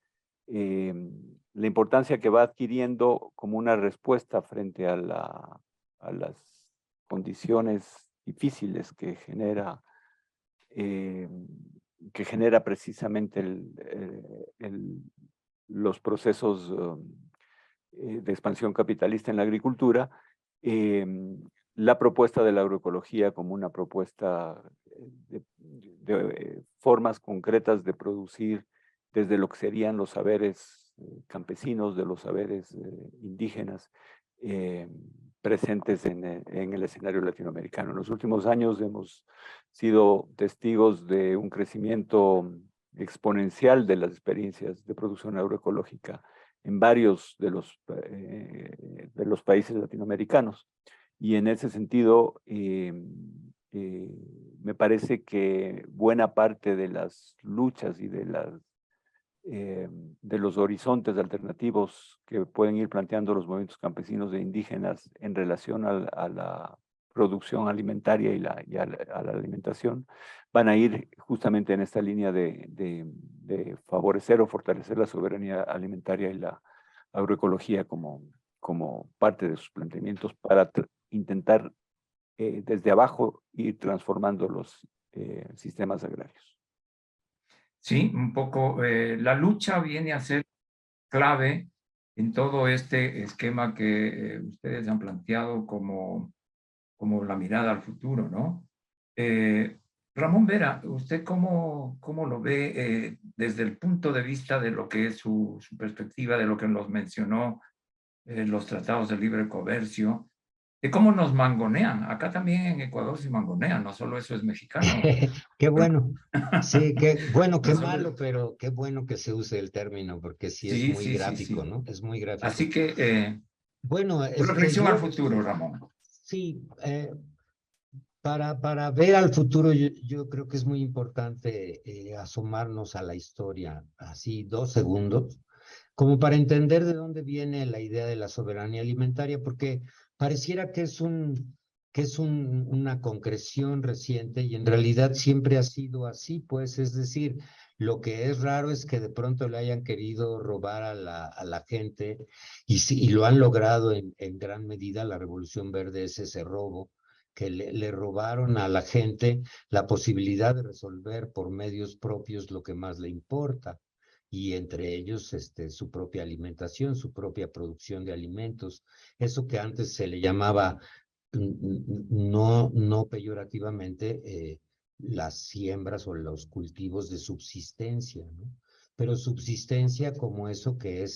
la importancia que va adquiriendo como una respuesta frente a las condiciones difíciles que genera precisamente los procesos de expansión capitalista en la agricultura, la propuesta de la agroecología como una propuesta de formas concretas de producir desde lo que serían los saberes campesinos, de los saberes indígenas, presentes en el escenario latinoamericano. En los últimos años hemos sido testigos de un crecimiento exponencial de las experiencias de producción agroecológica en varios de los países latinoamericanos. Y en ese sentido, me parece que buena parte de las luchas y de los horizontes alternativos que pueden ir planteando los movimientos campesinos e indígenas en relación a la producción alimentaria y a la alimentación, van a ir justamente en esta línea de favorecer o fortalecer la soberanía alimentaria y la agroecología como parte de sus planteamientos para intentar desde abajo ir transformando los sistemas agrarios. Sí, un poco. La lucha viene a ser clave en todo este esquema que ustedes han planteado como la mirada al futuro, ¿no? Ramón Vera, ¿usted cómo lo ve desde el punto de vista de lo que es su perspectiva, de lo que nos mencionó los tratados de libre comercio, de cómo nos mangonean? Acá también en Ecuador se mangonean, no solo eso es mexicano. Qué bueno. Sí, qué bueno, qué No solo- malo, pero qué bueno que se use el término, porque sí es Sí, muy sí, sí, gráfico, sí. ¿no? Es muy gráfico. Así que, Bueno, tu reflexión al futuro, Ramón. sí, para ver al futuro, yo creo que es muy importante asomarnos a la historia, así 2 segundos, como para entender de dónde viene la idea de la soberanía alimentaria, porque pareciera que es una concreción reciente y en realidad siempre ha sido así, pues, es decir, lo que es raro es que de pronto le hayan querido robar a la gente y lo han logrado en gran medida. La Revolución Verde es ese robo que le robaron a la gente la posibilidad de resolver por medios propios lo que más le importa, y entre ellos su propia alimentación, su propia producción de alimentos, eso que antes se le llamaba, no peyorativamente, las siembras o los cultivos de subsistencia, ¿no? Pero subsistencia como eso que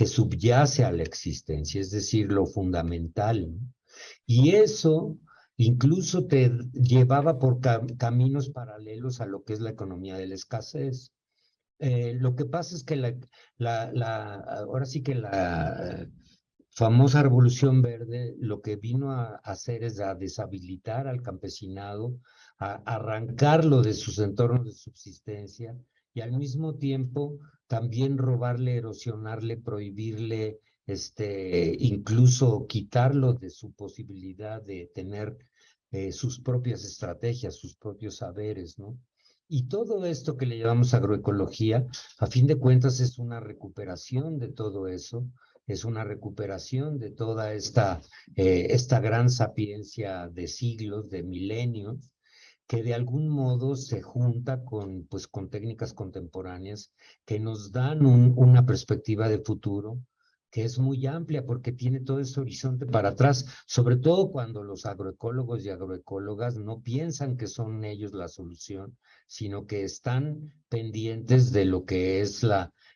subyace a la existencia, es decir, lo fundamental, ¿no? Y eso incluso te llevaba por caminos paralelos a lo que es la economía de la escasez. Lo que pasa es que ahora sí que la famosa Revolución Verde lo que vino a hacer es a deshabilitar al campesinado, a arrancarlo de sus entornos de subsistencia y al mismo tiempo también robarle, erosionarle, prohibirle, incluso quitarlo de su posibilidad de tener sus propias estrategias, sus propios saberes, ¿no? Y todo esto que le llamamos agroecología, a fin de cuentas es una recuperación de todo eso, es una recuperación de toda esta gran sapiencia de siglos, de milenios, que de algún modo se junta pues, con técnicas contemporáneas que nos dan una perspectiva de futuro que es muy amplia porque tiene todo ese horizonte para atrás, sobre todo cuando los agroecólogos y agroecólogas no piensan que son ellos la solución, sino que están pendientes de lo que es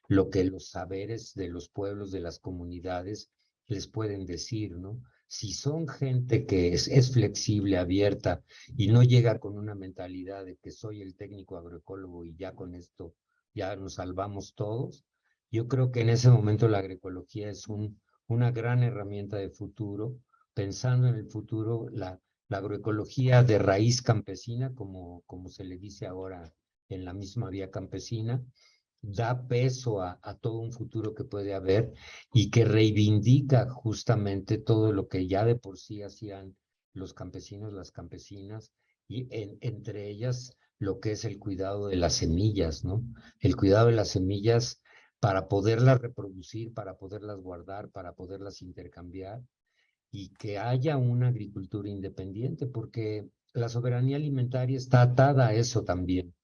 lo que los saberes de los pueblos, de las comunidades les pueden decir, ¿no? Si son gente que es flexible, abierta y no llega con una mentalidad de que soy el técnico agroecólogo y ya con esto ya nos salvamos todos, yo creo que en ese momento la agroecología es una gran herramienta de futuro, pensando en el futuro, la agroecología de raíz campesina, como se le dice ahora en la misma vía campesina, da peso a todo un futuro que puede haber y que reivindica justamente todo lo que ya de por sí hacían los campesinos, las campesinas, y entre ellas lo que es el cuidado de las semillas, ¿no? El cuidado de las semillas para poderlas reproducir, para poderlas guardar, para poderlas intercambiar y que haya una agricultura independiente, porque la soberanía alimentaria está atada a eso también,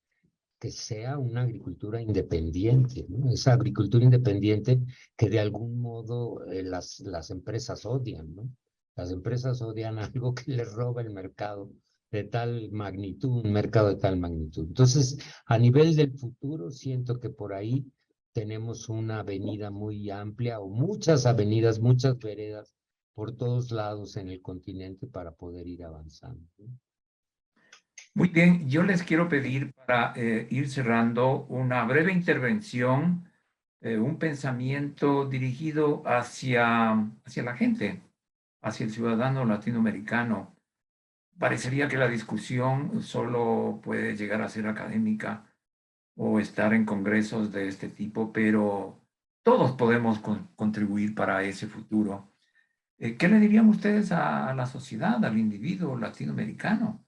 que sea una agricultura independiente, ¿no? Esa agricultura independiente que de algún modo las empresas odian, ¿no? Las empresas odian algo que les roba el mercado de tal magnitud, un mercado de tal magnitud. Entonces, a nivel del futuro, siento que por ahí tenemos una avenida muy amplia o muchas avenidas, muchas veredas por todos lados en el continente para poder ir avanzando, ¿no? Muy bien, yo les quiero pedir para ir cerrando una breve intervención, un pensamiento dirigido hacia la gente, hacia el ciudadano latinoamericano. Parecería que la discusión solo puede llegar a ser académica o estar en congresos de este tipo, pero todos podemos contribuir para ese futuro. ¿Qué le dirían ustedes a la sociedad, al individuo latinoamericano?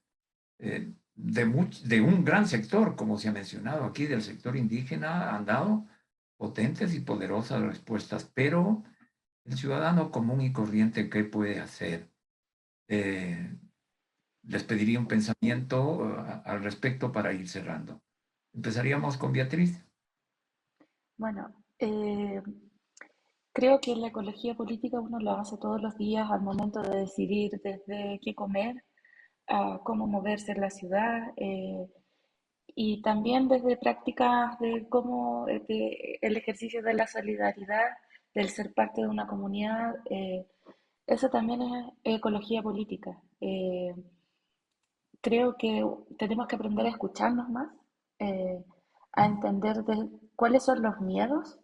De un gran sector, como se ha mencionado aquí, del sector indígena, han dado potentes y poderosas respuestas, pero el ciudadano común y corriente, ¿qué puede hacer? Les pediría un pensamiento al respecto para ir cerrando. Empezaríamos con Beatriz. Bueno, creo que la ecología política uno la hace todos los días al momento de decidir desde qué comer, a cómo moverse en la ciudad, y también desde prácticas de cómo el ejercicio de la solidaridad, del ser parte de una comunidad, eso también es ecología política. Creo que tenemos que aprender a escucharnos más, a entender cuáles son los miedos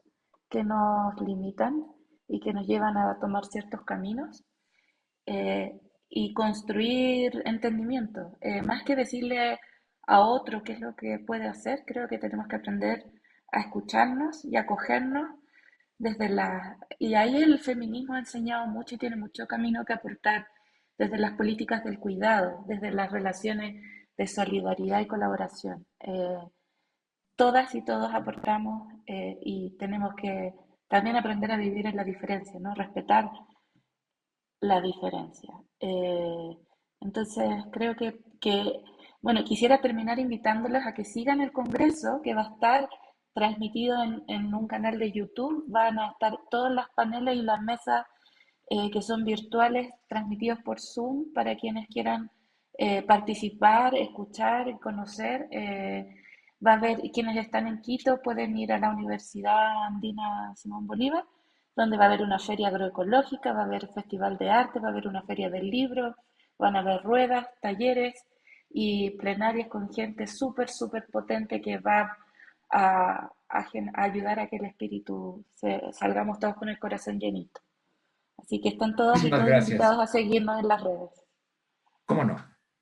que nos limitan y que nos llevan a tomar ciertos caminos, y construir entendimiento. Más que decirle a otro qué es lo que puede hacer, creo que tenemos que aprender a escucharnos y a acogernos desde la... Y ahí el feminismo ha enseñado mucho y tiene mucho camino que aportar desde las políticas del cuidado, desde las relaciones de solidaridad y colaboración. Todas y todos aportamos, y tenemos que también aprender a vivir en la diferencia, ¿no? Respetar la diferencia. Entonces, creo bueno, quisiera terminar invitándolos a que sigan el Congreso, que va a estar transmitido en un canal de YouTube. Van a estar todos los paneles y las mesas, que son virtuales, transmitidos por Zoom para quienes quieran participar, escuchar y conocer. Va a haber quienes están en Quito, pueden ir a la Universidad Andina Simón Bolívar, donde va a haber una feria agroecológica, va a haber festival de arte, va a haber una feria del libro, van a haber ruedas, talleres y plenarias con gente súper, súper potente que va a ayudar a que el espíritu salgamos todos con el corazón llenito. Así que están todas y Muchísimas todos gracias. invitados a seguirnos en las redes. ¿Cómo no?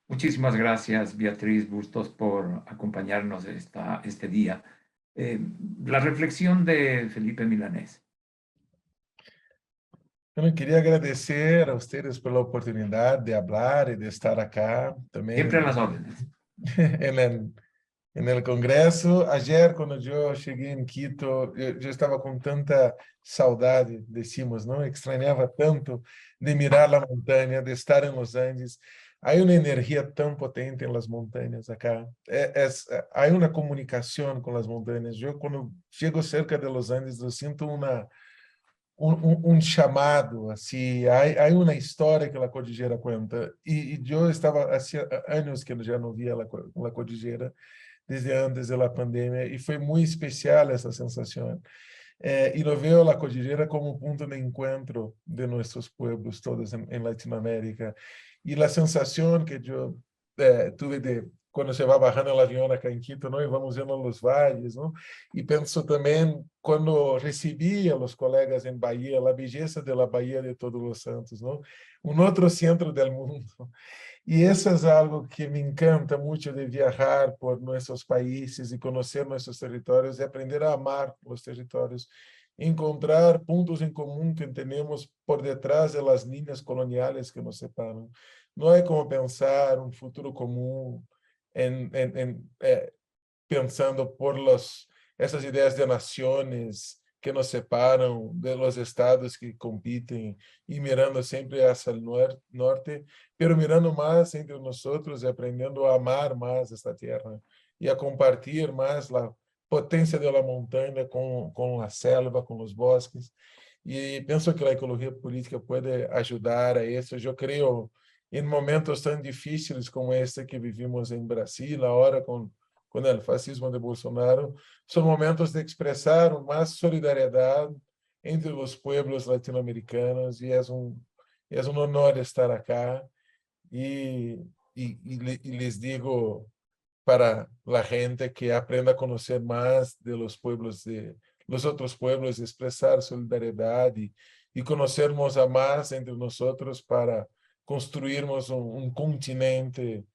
Muchísimas gracias, Beatriz Bustos, por acompañarnos este día. La reflexión de Felipe Milanés. Bueno, quería agradecer a ustedes por la oportunidad de hablar y de estar acá también Siempre a las órdenes. en el Congreso. Ayer, cuando yo llegué en Quito, yo estaba con tanta saudade, decimos, ¿no? Extrañaba tanto de mirar la montaña, de estar en los Andes. Hay una energía tan potente en las montañas acá. Hay una comunicación con las montañas. Yo cuando llego cerca de los Andes, yo siento un chamado, assim, há uma história que a cordillera conta. E eu estava, há anos que eu já não via a cordillera, desde antes da pandemia, e foi muito especial essa sensação. E eu vejo a cordillera como um ponto de encontro de nossos pueblos todos em Latinoamérica. E a sensação que eu tuve de quando se vai bajando o avião acá em Quito, não? E vamos vendo os vales, não? E penso também quando recebi a os colegas em Bahia, a beleza da Bahia de Todos os Santos, não? Outro centro do mundo. E isso é algo que me encanta muito de viajar por nossos países e conhecer nossos territórios e aprender a amar os territórios, encontrar pontos em comum que temos por detrás das linhas coloniais que nos separam. Não é como pensar um futuro comum pensando por essas ideias de nações que nos separam de los estados que competem e mirando sempre hacia o norte, pero mirando mais entre nós e aprendendo a amar mais esta terra e a compartilhar mais a potência da montanha com a selva, com os bosques. E penso que a ecologia política pode ajudar a isso. Eu creio em momentos tão difíceis como este que vivimos em Brasil, agora com o fascismo de Bolsonaro, são momentos de expressar mais solidariedade entre os pueblos latino-americanos e é Es un honor estar acá y les digo para la gente que aprenda a conocer más de los pueblos, de los otros pueblos, expresar solidariedad y conocernos a más entre nosotros para construirmos un continente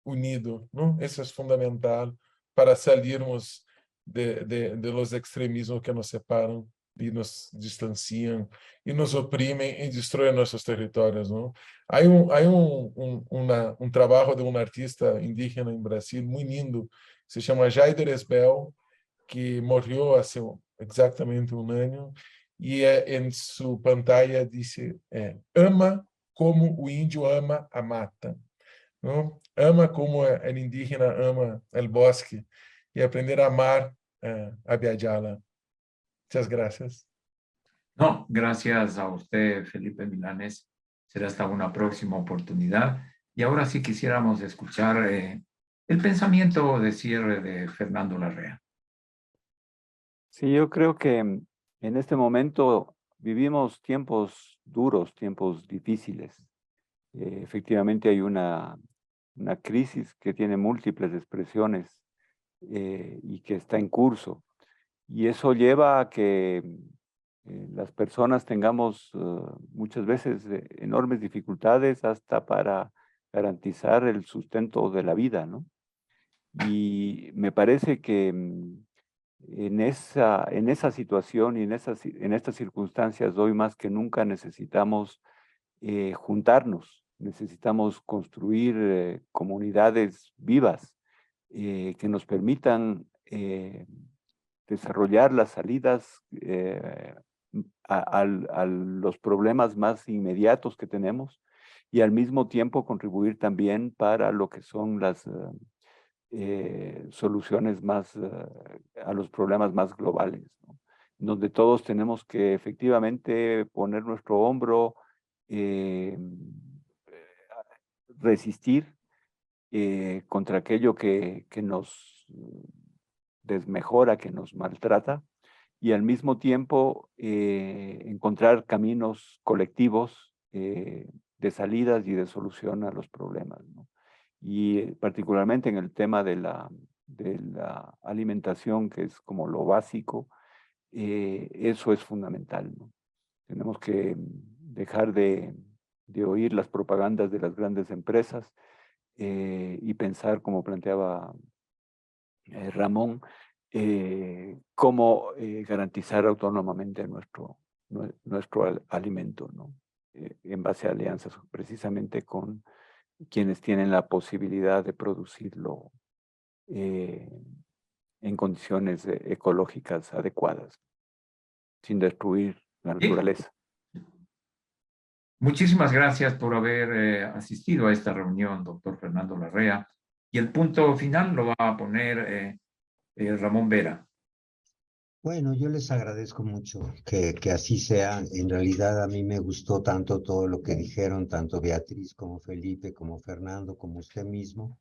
unido, ¿no? Eso es fundamental para salirnos de los extremismos que nos separan y nos distancian y nos oprimen y destruyen nuestros territorios, ¿no? Hay un trabajo de un artista indígena en Brasil muy lindo, se llama Jaider Esbel, que murió hace exactamente un año, y en su pantalla dice, ama como o índio ama a mata, ¿no? Ama como el indígena ama el bosque, y aprender a amar a Viajala. Muchas gracias. No, gracias a usted, Felipe Milanés. Será hasta una próxima oportunidad. Y ahora sí quisiéramos escuchar el pensamiento de cierre de Fernando Larrea. Sí, yo creo que en este momento vivimos tiempos duros, tiempos difíciles. Efectivamente hay una crisis que tiene múltiples expresiones y que está en curso. Y eso lleva a que las personas tengamos muchas veces enormes dificultades hasta para garantizar el sustento de la vida, ¿no? Y me parece que en esa situación y en estas circunstancias hoy más que nunca necesitamos juntarnos, necesitamos construir comunidades vivas que nos permitan desarrollar las salidas a los problemas más inmediatos que tenemos y al mismo tiempo contribuir también para lo que son las soluciones más a los problemas más globales, ¿no? Donde todos tenemos que efectivamente poner nuestro hombro, resistir contra aquello que nos desmejora, que nos maltrata, y al mismo tiempo encontrar caminos colectivos de salidas y de solución a los problemas, ¿no? Y particularmente en el tema de la alimentación, que es como lo básico, eso es fundamental, ¿no? Tenemos que dejar de oír las propagandas de las grandes empresas y pensar, como planteaba Ramón, cómo garantizar autónomamente nuestro alimento, ¿no? En base a alianzas precisamente con quienes tienen la posibilidad de producirlo en condiciones ecológicas adecuadas, sin destruir la naturaleza. Muchísimas gracias por haber asistido a esta reunión, doctor Fernando Larrea. Y el punto final lo va a poner Ramón Vera. Bueno, yo les agradezco mucho que así sea. En realidad a mí me gustó tanto todo lo que dijeron, tanto Beatriz como Felipe, como Fernando, como usted mismo,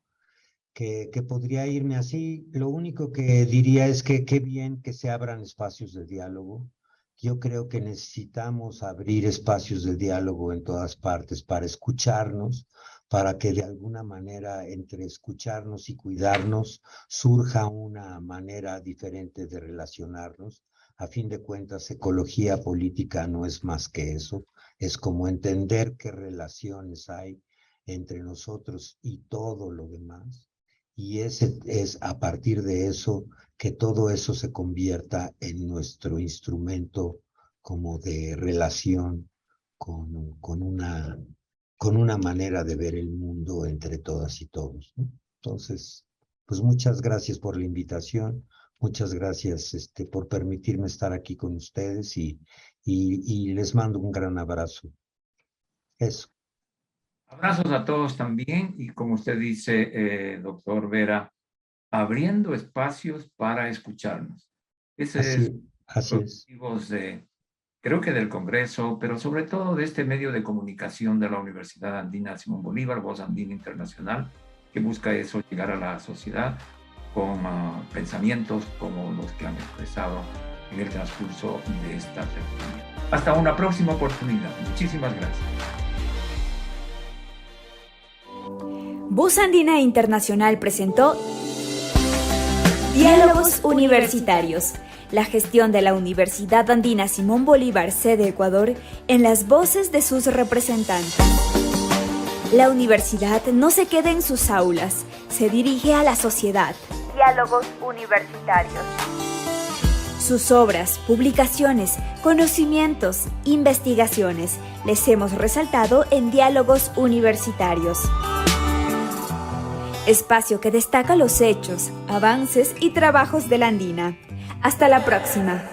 que podría irme así. Lo único que diría es que qué bien que se abran espacios de diálogo. Yo creo que necesitamos abrir espacios de diálogo en todas partes para escucharnos, para que de alguna manera entre escucharnos y cuidarnos surja una manera diferente de relacionarnos. A fin de cuentas, ecología política no es más que eso, es como entender qué relaciones hay entre nosotros y todo lo demás. Y es a partir de eso que todo eso se convierta en nuestro instrumento como de relación con una manera de ver el mundo entre todas y todos, ¿no? Entonces, pues muchas gracias por la invitación, muchas gracias por permitirme estar aquí con ustedes y les mando un gran abrazo. Eso. Abrazos a todos también y como usted dice, doctor Vera, abriendo espacios para escucharnos. Ese es así es. Creo que del Congreso, pero sobre todo de este medio de comunicación de la Universidad Andina Simón Bolívar, Voz Andina Internacional, que busca eso, llegar a la sociedad con pensamientos como los que han expresado en el transcurso de esta reunión. Hasta una próxima oportunidad. Muchísimas gracias. Voz Andina Internacional presentó Diálogos Universitarios, la gestión de la Universidad Andina Simón Bolívar, sede Ecuador, en las voces de sus representantes. La universidad no se queda en sus aulas, se dirige a la sociedad. Diálogos Universitarios. Sus obras, publicaciones, conocimientos, investigaciones, les hemos resaltado en Diálogos Universitarios. Espacio que destaca los hechos, avances y trabajos de la Andina. Hasta la próxima.